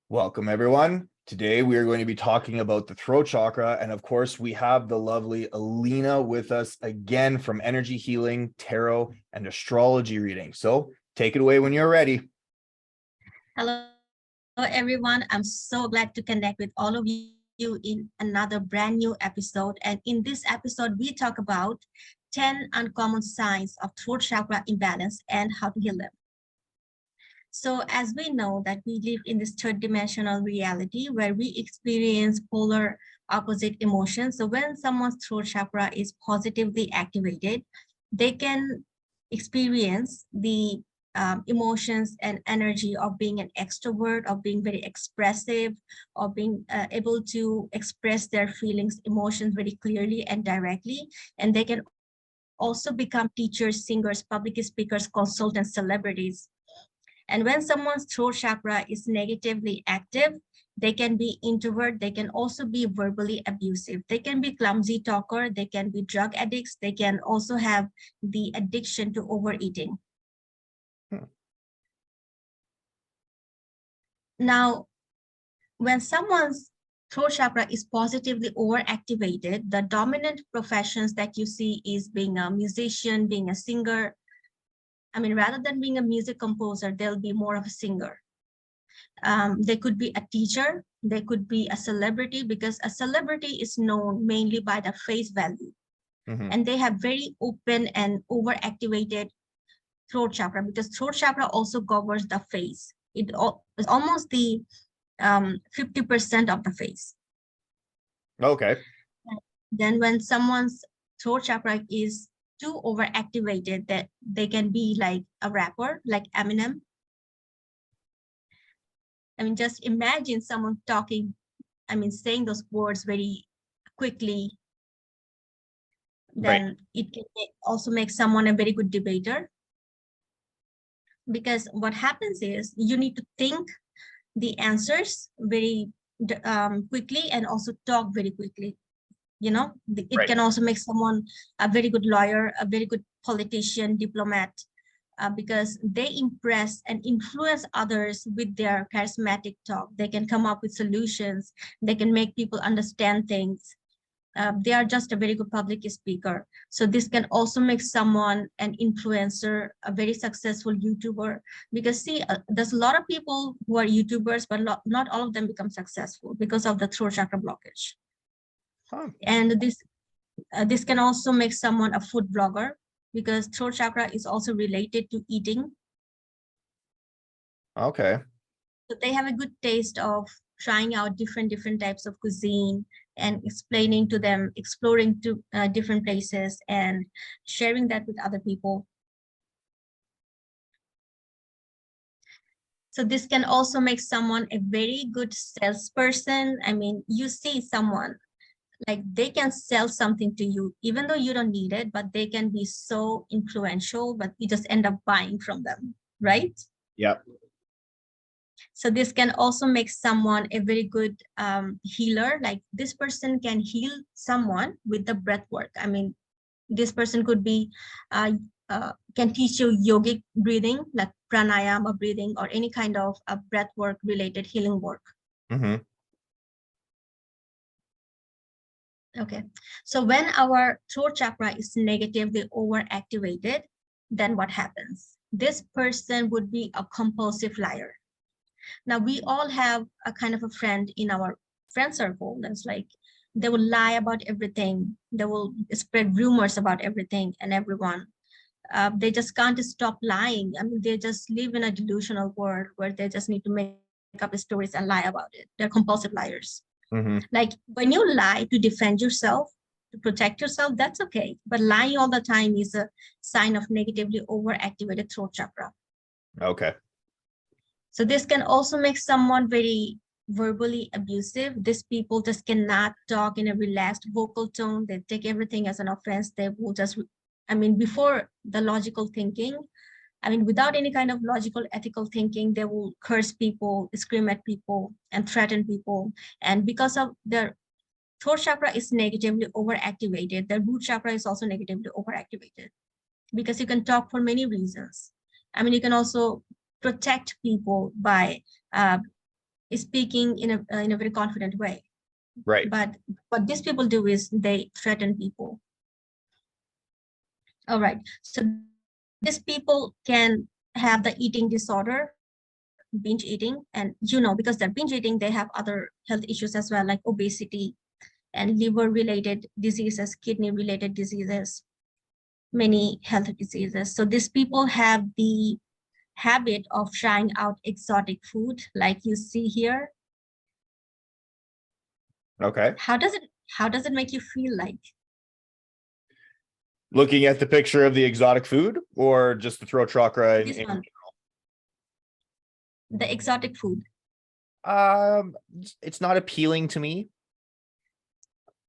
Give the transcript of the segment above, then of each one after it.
Welcome, everyone. Today, we are going to be talking about the throat chakra. And of course, we have the lovely Alina with us again from energy healing, tarot, and astrology reading. So take it away when you're ready. Hello, everyone. I'm so glad to connect with all of you in another brand new episode. And in this episode, we talk about 10 uncommon signs of throat chakra imbalance and how to heal them. So as we know that we live in this third dimensional reality where we experience polar opposite emotions. So when someone's throat chakra is positively activated, they can experience the emotions and energy of being an extrovert, of being very expressive, of being able to express their feelings, emotions very clearly and directly. And they can also become teachers, singers, public speakers, consultants, celebrities. And when someone's throat chakra is negatively active, they can be introvert, they can also be verbally abusive, they can be clumsy talker, they can be drug addicts, they can also have the addiction to overeating. Now, when someone's throat chakra is positively overactivated, the dominant professions that you see is being a musician, being a singer. I mean, rather than being a music composer, they'll be more of a singer. They could be a teacher, they could be a celebrity, because a celebrity is known mainly by the face value. And they have very open and overactivated throat chakra, because throat chakra also covers the face. It is almost the 50% of the face. Okay. Then when someone's throat chakra is too overactivated, that they can be like a rapper, like Eminem. I mean, just imagine someone talking, I mean, saying those words very quickly. Then right. It can also make someone a very good debater. Because what happens is you need to think the answers very quickly and also talk very quickly. You know, it right. can also make someone a very good lawyer, a very good politician, diplomat, because they impress and influence others with their charismatic talk. They can come up with solutions. They can make people understand things. They are just a very good public speaker. So this can also make someone an influencer, a very successful YouTuber, because see, there's a lot of people who are YouTubers, but not all of them become successful because of the throat chakra blockage. Huh. And this can also make someone a food blogger, because throat chakra is also related to eating. Okay. So they have a good taste of trying out different types of cuisine and explaining to them, exploring to different places and sharing that with other people. So this can also make someone a very good salesperson. I mean, you see someone like they can sell something to you, even though you don't need it, but they can be so influential, but you just end up buying from them, right? Yep. So this can also make someone a very good healer. Like this person can heal someone with the breath work. I mean, this person could be, can teach you yogic breathing, like pranayama breathing, or any kind of breath work related healing work. Okay, so when our throat chakra is negatively overactivated, then what happens? This person would be a compulsive liar. Now, we all have a kind of a friend in our friend circle that's like, they will lie about everything. They will spread rumors about everything and everyone. They just can't stop lying. I mean, they just live in a delusional world where they just need to make up stories and lie about it. They're compulsive liars. Like when you lie to defend yourself, to protect yourself, that's okay. But lying all the time is a sign of negatively overactivated throat chakra. Okay. So this can also make someone very verbally abusive. These people just cannot talk in a relaxed vocal tone. They take everything as an offense. They will just, I mean, before the logical thinking, I mean, without any kind of logical, ethical thinking, they will curse people, scream at people, and threaten people. And because of their throat chakra is negatively overactivated, the root chakra is also negatively overactivated, because you can talk for many reasons. I mean, you can also protect people by speaking in a very confident way. Right. But what these people do is they threaten people. All right. So these people can have the eating disorder, binge eating, and because they're binge eating, they have other health issues as well, like obesity and liver-related diseases, kidney-related diseases, many health diseases. So these people have the habit of trying out exotic food, like you see here. Okay. How does it make you feel like? Looking at the picture of the exotic food or just the throat chakra This one, the exotic food. It's not appealing to me.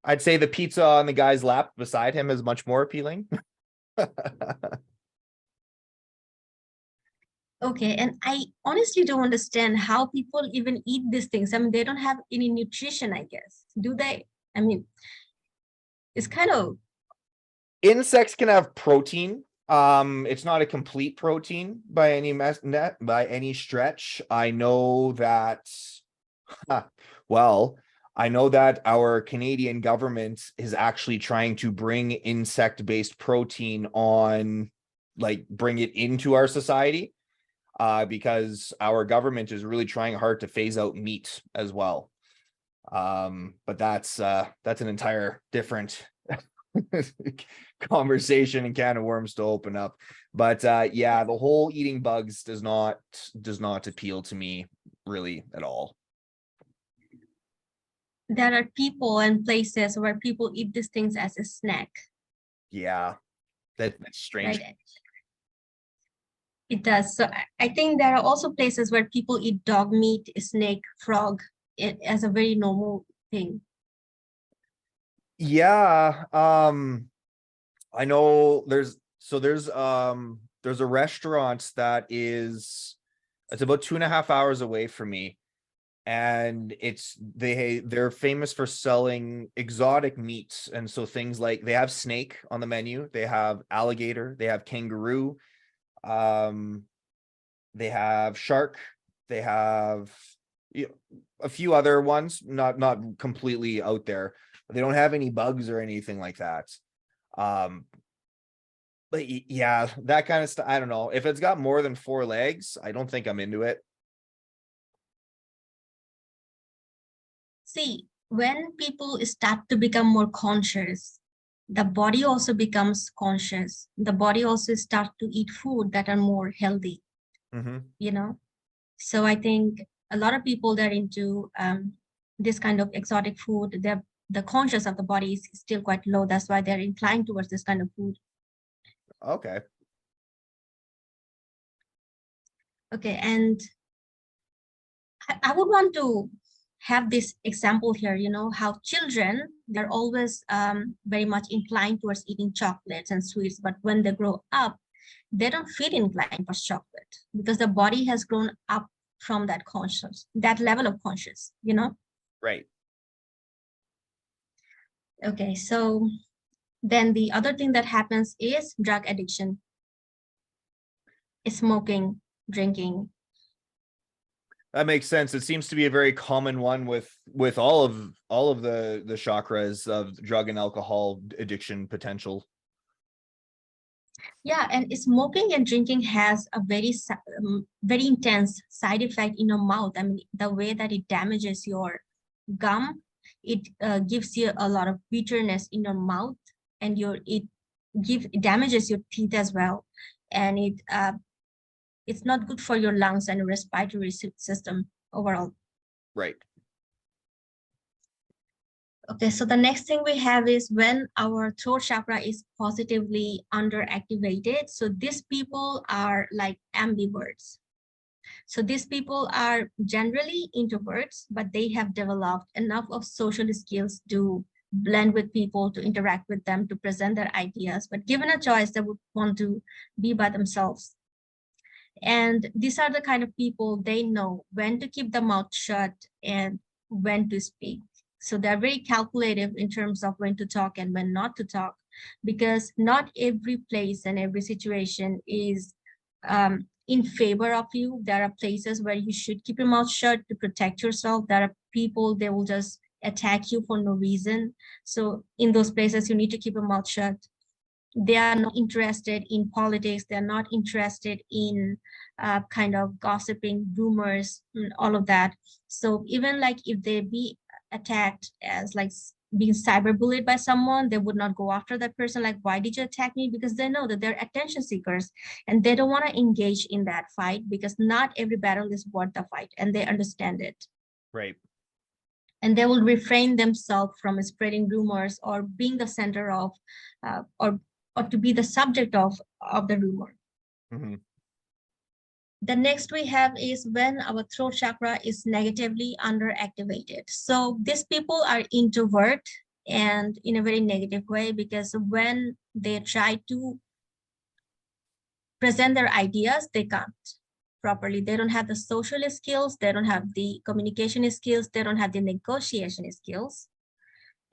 I'd say the pizza on the guy's lap beside him is much more appealing. Okay, and I honestly don't understand how people even eat these things. I mean, they don't have any nutrition, I guess. Do they? I mean, it's kind of Insects can have protein. It's not a complete protein by any stretch. I know that I know that our Canadian government is actually trying to bring insect-based protein on, like bring it into our society, because our government is really trying hard to phase out meat as well. But that's an entire different conversation and can of worms to open up. But yeah, the whole eating bugs does not appeal to me really at all. there are people and places where people eat these things as a snack. Yeah, that's strange. Right? It does. So I think there are also places where people eat dog meat, snake, frog as a very normal thing. Yeah, I know there's a restaurant that it's about 2.5 hours away from me, and they're famous for selling exotic meats. And so things like they have snake on the menu, they have alligator, they have kangaroo, they have shark, they have a few other ones, not completely out there. They don't have any bugs or anything like that. But yeah, that kind of stuff, I don't know. If it's got more than 4 legs, I don't think I'm into it. See, when people start to become more conscious, the body also becomes conscious. The body also starts to eat food that are more healthy, So I think a lot of people that are into this kind of exotic food, the conscious of the body is still quite low. That's why they're inclined towards this kind of food. Okay. Okay, and I would want to have this example here, how children, they're always very much inclined towards eating chocolates and sweets, but when they grow up, they don't feel inclined for chocolate because the body has grown up from that level of conscious, Right. Okay, so then the other thing that happens is drug addiction, smoking, drinking. That makes sense. It seems to be a very common one with all of the chakras of drug and alcohol addiction potential. Yeah, and smoking and drinking has a very intense side effect in your mouth. I mean, the way that it damages your gum, it gives you a lot of bitterness in your mouth, and it damages your teeth as well, and it's not good for your lungs and respiratory system overall. Right. Okay, so the next thing we have is when our throat chakra is positively underactivated. So these people are like ambiverts. So these people are generally introverts, but they have developed enough of social skills to blend with people, to interact with them, to present their ideas. But given a choice, they would want to be by themselves. And these are the kind of people, they know when to keep the mouth shut and when to speak. So they're very calculative in terms of when to talk and when not to talk, because not every place and every situation is in favor of you. There are places where you should keep your mouth shut to protect yourself. There are people, they will just attack you for no reason. So in those places, you need to keep your mouth shut. They are not interested in politics. They're not interested in kind of gossiping, rumors, and all of that. So even like if they be attacked as like being cyberbullied by someone, they would not go after that person. Like, why did you attack me? Because they know that they're attention seekers and they don't want to engage in that fight because not every battle is worth the fight and they understand it. Right. And they will refrain themselves from spreading rumors or being the center of or to be the subject of the rumor. Mm-hmm. The next we have is when our throat chakra is negatively underactivated. So these people are introvert and in a very negative way, because when they try to present their ideas, they can't properly. They don't have the social skills, they don't have the communication skills, they don't have the negotiation skills.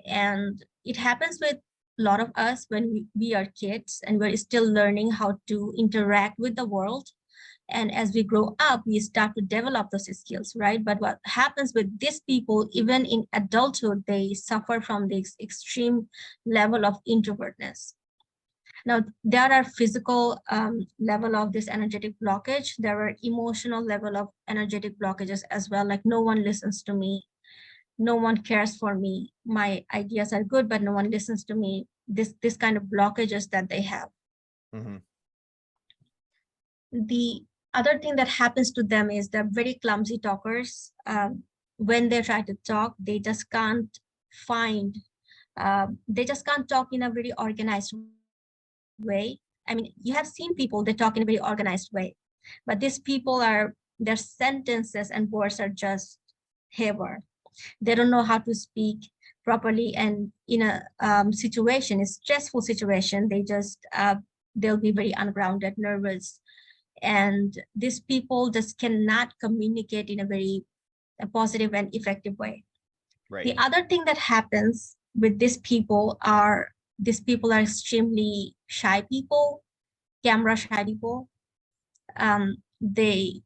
And it happens with a lot of us when we are kids and we're still learning how to interact with the world. And as we grow up, we start to develop those skills, right? But what happens with these people, even in adulthood, they suffer from this extreme level of introvertness. Now, there are physical level of this energetic blockage. There are emotional level of energetic blockages as well. Like, no one listens to me. No one cares for me. My ideas are good, but no one listens to me. This kind of blockages that they have. Mm-hmm. The other thing that happens to them is they're very clumsy talkers. When they try to talk, they just can't find, they just can't talk in a very organized way. I mean, you have seen people, they talk in a very organized way, but these people are, their sentences and words are just haywire. They don't know how to speak properly, and in a situation, a stressful situation, they just they'll be very ungrounded, nervous, and these people just cannot communicate in a very positive and effective way. Right. The other thing that happens with these people are extremely shy people, camera shy people. They,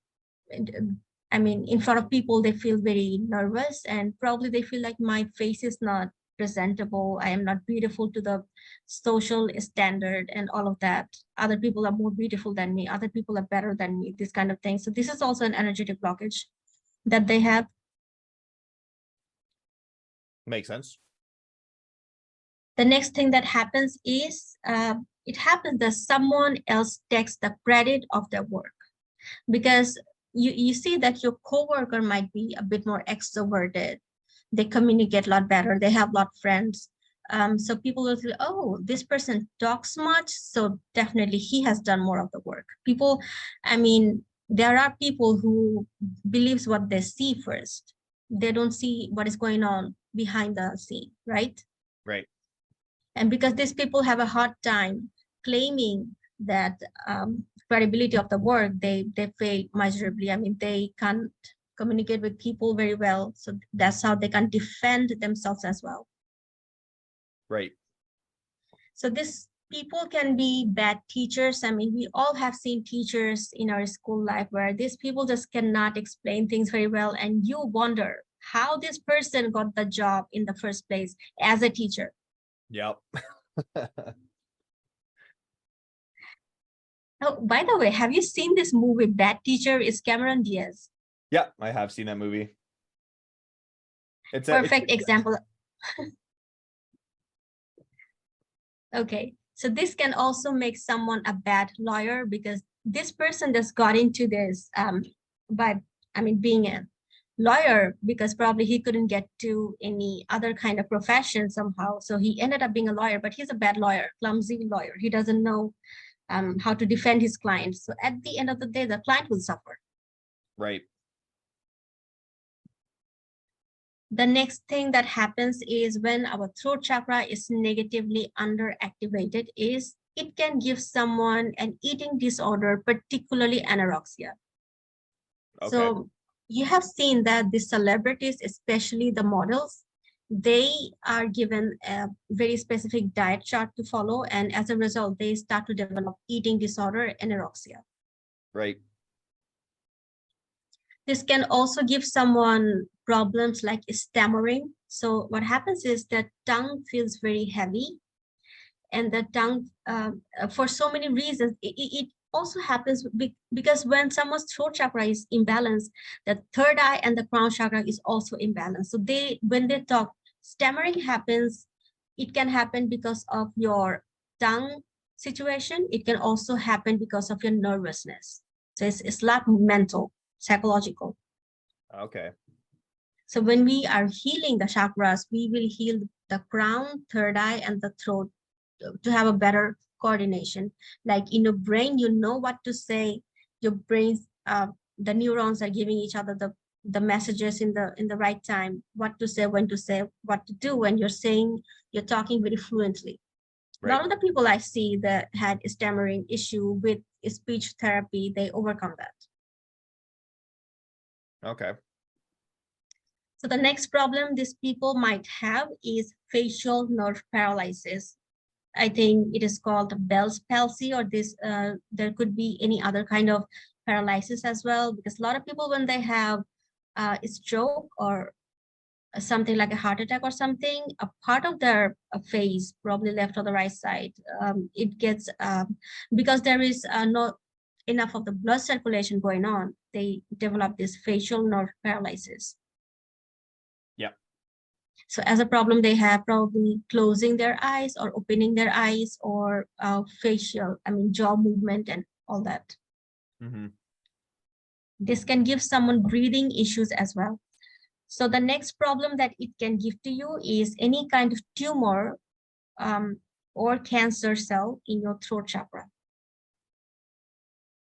I mean, in front of people, they feel very nervous and probably they feel like my face is not presentable. I am not beautiful to the social standard and all of that. Other people are more beautiful than me. Other people are better than me, this kind of thing. So this is also an energetic blockage that they have. Makes sense. The next thing that happens is it happens that someone else takes the credit of their work, because you see that your coworker might be a bit more extroverted. They communicate a lot better. They have a lot of friends. So people will feel, oh, this person talks much, so definitely he has done more of the work. People, I mean, there are people who believes what they see first. They don't see what is going on behind the scene, right? Right. And because these people have a hard time claiming that credibility of the work, they fail miserably. I mean, they can't communicate with people very well. So that's how they can defend themselves as well. Right. So these people can be bad teachers. I mean, we all have seen teachers in our school life where these people just cannot explain things very well. And you wonder how this person got the job in the first place as a teacher. Yep. Oh, by the way, have you seen this movie, Bad Teacher? Is Cameron Diaz? Yeah, I have seen that movie. It's Perfect example. Okay, so this can also make someone a bad lawyer, because this person just got into this being a lawyer because probably he couldn't get to any other kind of profession somehow. So he ended up being a lawyer, but he's a bad lawyer, clumsy lawyer. He doesn't know how to defend his clients. So at the end of the day, the client will suffer. Right. The next thing that happens is when our throat chakra is negatively underactivated is it can give someone an eating disorder, particularly anorexia. Okay. So you have seen that the celebrities, especially the models, they are given a very specific diet chart to follow. And as a result, they start to develop eating disorder, anorexia. Right. This can also give someone problems like stammering. So what happens is that tongue feels very heavy, and the tongue, for so many reasons, it also happens because when someone's throat chakra is imbalanced, the third eye and the crown chakra is also imbalanced. So when they talk, stammering happens. It can happen because of your tongue situation. It can also happen because of your nervousness. So it's a lot mental, psychological. Okay. So when we are healing the chakras, we will heal the crown, third eye, and the throat to have a better coordination. Like in your brain, you know what to say. Your brains, the neurons are giving each other the messages in the right time, what to say, when to say, what to do when you're talking very fluently. Right. A lot of the people I see that had a stammering issue with speech therapy, they overcome that. Okay. So the next problem these people might have is facial nerve paralysis. I think it is called Bell's palsy, or this. There could be any other kind of paralysis as well, because a lot of people, when they have a stroke or something like a heart attack or something, a part of their face, probably left or the right side, it gets because there is not enough of the blood circulation going on. They develop this facial nerve paralysis. Yeah. So as a problem, they have probably closing their eyes or opening their eyes, or jaw movement and all that. Mm-hmm. This can give someone breathing issues as well. So the next problem that it can give to you is any kind of tumor or cancer cell in your throat chakra.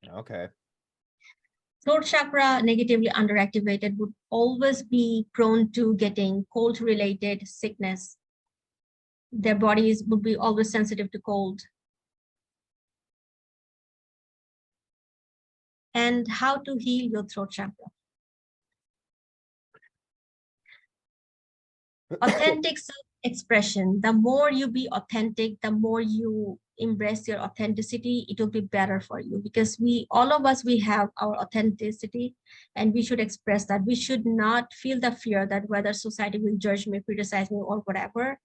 Okay. Throat chakra negatively underactivated would always be prone to getting cold-related sickness. Their bodies would be always sensitive to cold. And how to heal your throat chakra. Authentic self-expression. The more you be authentic, the more you embrace your authenticity, it will be better for you, because all of us, we have our authenticity, and we should express that. We should not feel the fear that whether society will judge me, criticize me, or whatever,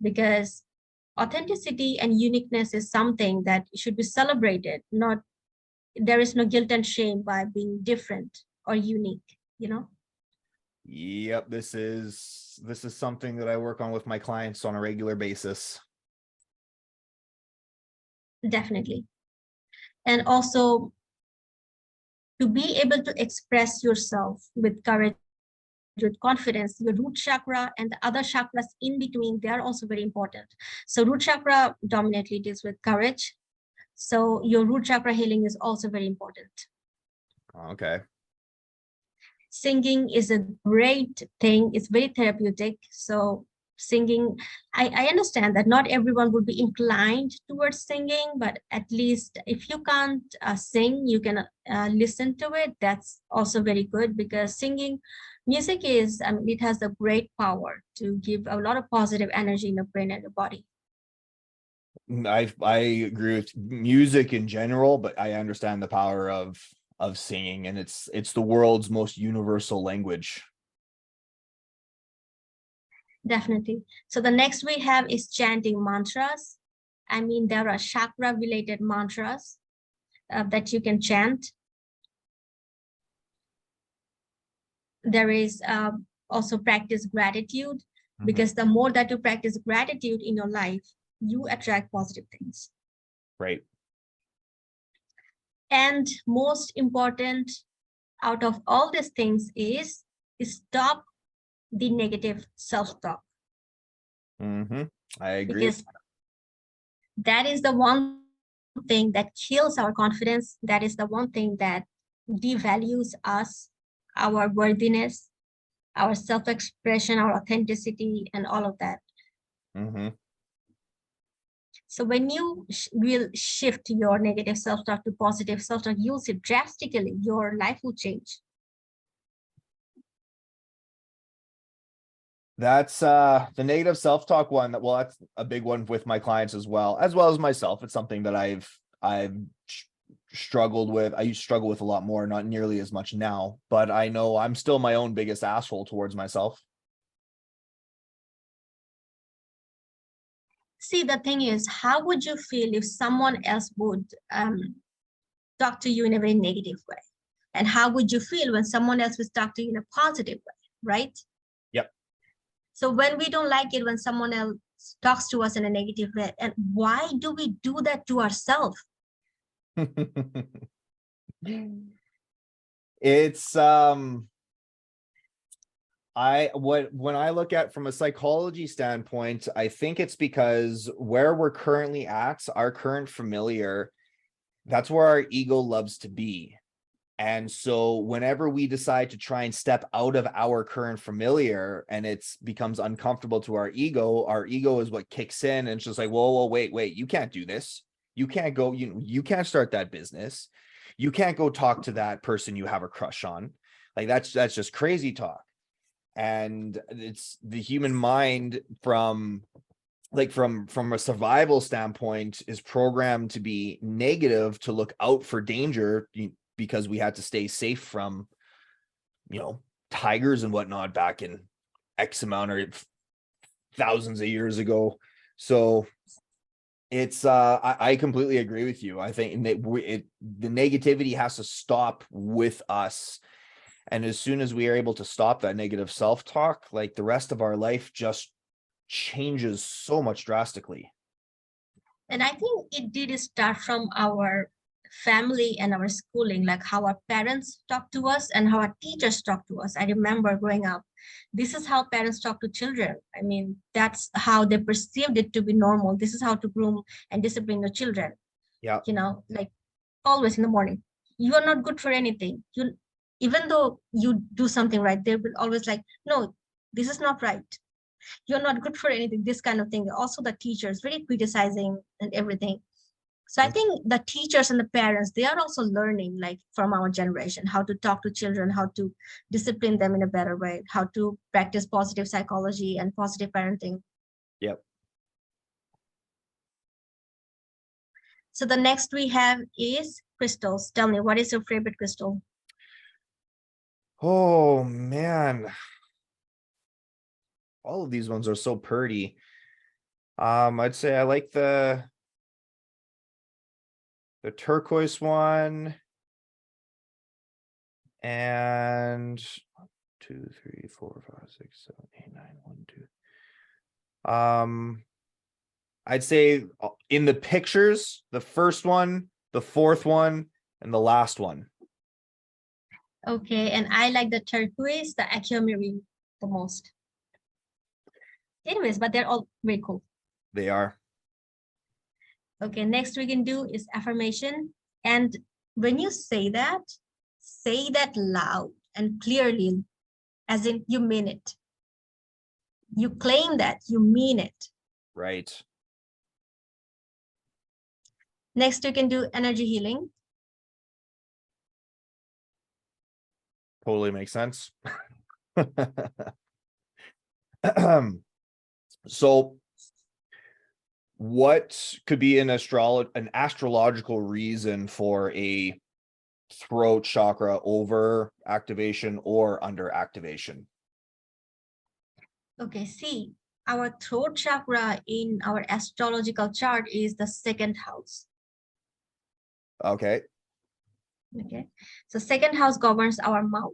because authenticity and uniqueness is something that should be celebrated. Not, there is no guilt and shame by being different or unique, you know? Yep, this is something that I work on with my clients on a regular basis. Definitely. And also, to be able to express yourself with courage, with confidence, your root chakra and the other chakras in between, they are also very important. So root chakra dominantly deals with courage. So your root chakra healing is also very important. Okay. Singing is a great thing. It's very therapeutic. So singing, I understand that not everyone would be inclined towards singing, but at least if you can't sing, you can listen to it. That's also very good, because singing, music is, it has a great power to give a lot of positive energy in the brain and the body. I agree with music in general, but I understand the power of singing, and it's the world's most universal language. Definitely. So the next we have is chanting mantras. There are chakra related mantras that you can chant. There is also practice gratitude, because the more that you practice gratitude in your life, you attract positive things. Right. And most important out of all these things is stop the negative self-talk. I agree. Because that is the one thing that kills our confidence. That is the one thing that devalues us, our worthiness, our self-expression, our authenticity, and all of that. So when you will shift your negative self-talk to positive self-talk, you'll see drastically your life will change. That's the negative self-talk one. Well, that's a big one with my clients as well as myself. It's something that I've struggled with. I used to struggle with a lot more, not nearly as much now, but I know I'm still my own biggest asshole towards myself. See, the thing is, how would you feel if someone else would talk to you in a very negative way? And how would you feel when someone else would talk to you in a positive way, right? Yep. So when we don't like it when someone else talks to us in a negative way, and why do we do that to ourselves? It's when I look at from a psychology standpoint, I think it's because where we're currently at, our current familiar, that's where our ego loves to be. And so whenever we decide to try and step out of our current familiar and it's becomes uncomfortable to our ego is what kicks in, and it's just like, whoa, wait, you can't do this. You can't go, you can't start that business. You can't go talk to that person you have a crush on. Like that's just crazy talk. And it's the human mind from a survival standpoint is programmed to be negative, to look out for danger, because we had to stay safe from, tigers and whatnot back in X amount of thousands of years ago. So it's I completely agree with you. I think the negativity has to stop with us. And as soon as we are able to stop that negative self-talk, like the rest of our life just changes so much drastically. And I think it did start from our family and our schooling, like how our parents talk to us and how our teachers talk to us. I remember growing up, this is how parents talk to children. I mean, that's how they perceived it to be normal. This is how to groom and discipline your children. Yeah. Like always in the morning, you are not good for anything. Even though you do something right, they will always like, no, this is not right. You're not good for anything, this kind of thing. Also the teachers very criticizing and everything. So I think the teachers and the parents, they are also learning, like from our generation, how to talk to children, how to discipline them in a better way, how to practice positive psychology and positive parenting. Yep. So the next we have is crystals. Tell me, what is your favorite crystal? Oh man, all of these ones are so pretty. I'd say I like the turquoise one, and 2, 3, 4, 5, 6, 7, 8, 9, 1, 2. I'd say in the pictures, the first one, the fourth one, and the last one. Okay, and I like the turquoise, the aquamarine the most. Anyways, but they're all very cool. They are. Okay, next we can do is affirmation. And when you say that loud and clearly, as in you mean it. You claim that, you mean it. Right. Next, you can do energy healing. Totally makes sense. So what could be an astrological reason for a throat chakra over activation or under activation? Okay, see, our throat chakra in our astrological chart is the second house. Okay. Okay, so second house governs our mouth.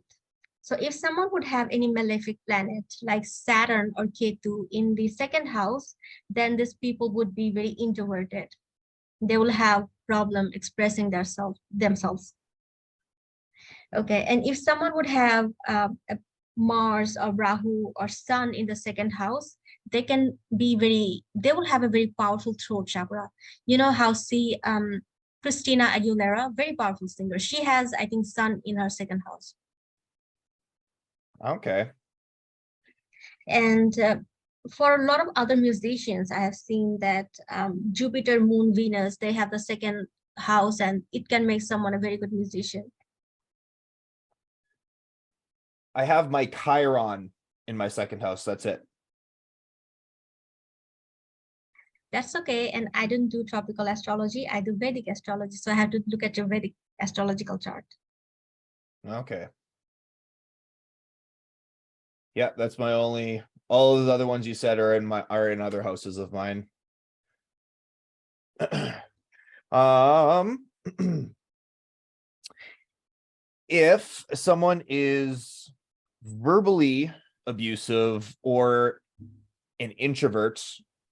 So if someone would have any malefic planet like Saturn or Ketu in the second house, then these people would be very introverted. They will have problem expressing themselves. Okay, and if someone would have a Mars or Rahu or Sun in the second house, they will have a very powerful throat chakra. You know how Christina Aguilera, very powerful singer. She has, I think, Sun in her second house. Okay. And for a lot of other musicians, I have seen that Jupiter, Moon, Venus, they have the second house, and it can make someone a very good musician. I have my Chiron in my second house. That's it. That's okay. And I don't do tropical astrology. I do Vedic astrology. So I have to look at your Vedic astrological chart. Okay. Yeah, that's my only. All of the other ones you said are in other houses of mine. If someone is verbally abusive or an introvert,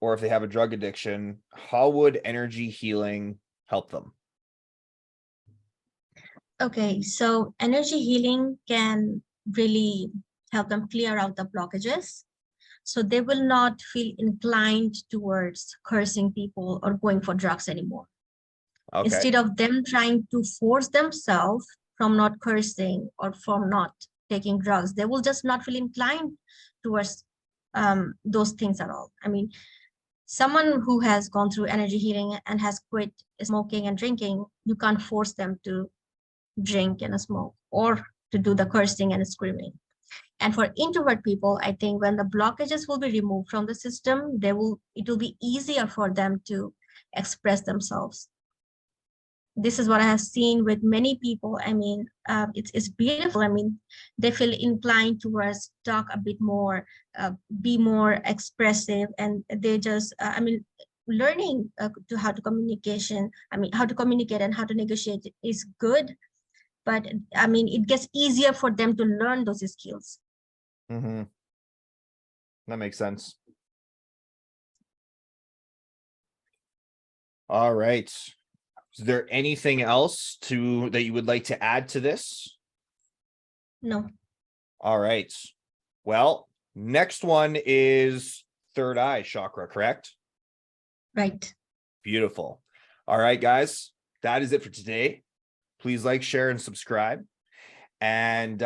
or if they have a drug addiction, how would energy healing help them? Okay, so energy healing can really help them clear out the blockages. So they will not feel inclined towards cursing people or going for drugs anymore. Okay. Instead of them trying to force themselves from not cursing or from not taking drugs, they will just not feel inclined towards those things at all. I mean, someone who has gone through energy healing and has quit smoking and drinking, you can't force them to drink and smoke or to do the cursing and screaming. And for introvert people, I think when the blockages will be removed from the system, it will be easier for them to express themselves. This is what I have seen with many people. I mean, it's beautiful. I mean, they feel inclined towards talk a bit more, be more expressive, and they just, I mean, learning to how to communication. I mean, how to communicate and how to negotiate is good, but I mean, it gets easier for them to learn those skills. Mm-hmm. That makes sense. All right. Is there anything else that you would like to add to this? No. All right. Well, next one is third eye chakra, correct? Right. Beautiful. All right, guys, that is it for today. Please like, share, and subscribe. And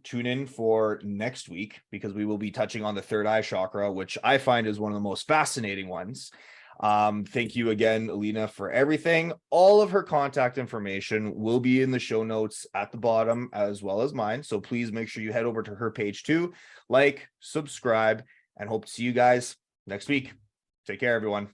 tune in for next week, because we will be touching on the third eye chakra, which I find is one of the most fascinating ones. Thank you again, Alina, for everything. All of her contact information will be in the show notes at the bottom, as well as mine. So please make sure you head over to her page too, like, subscribe, and hope to see you guys next week. Take care, everyone.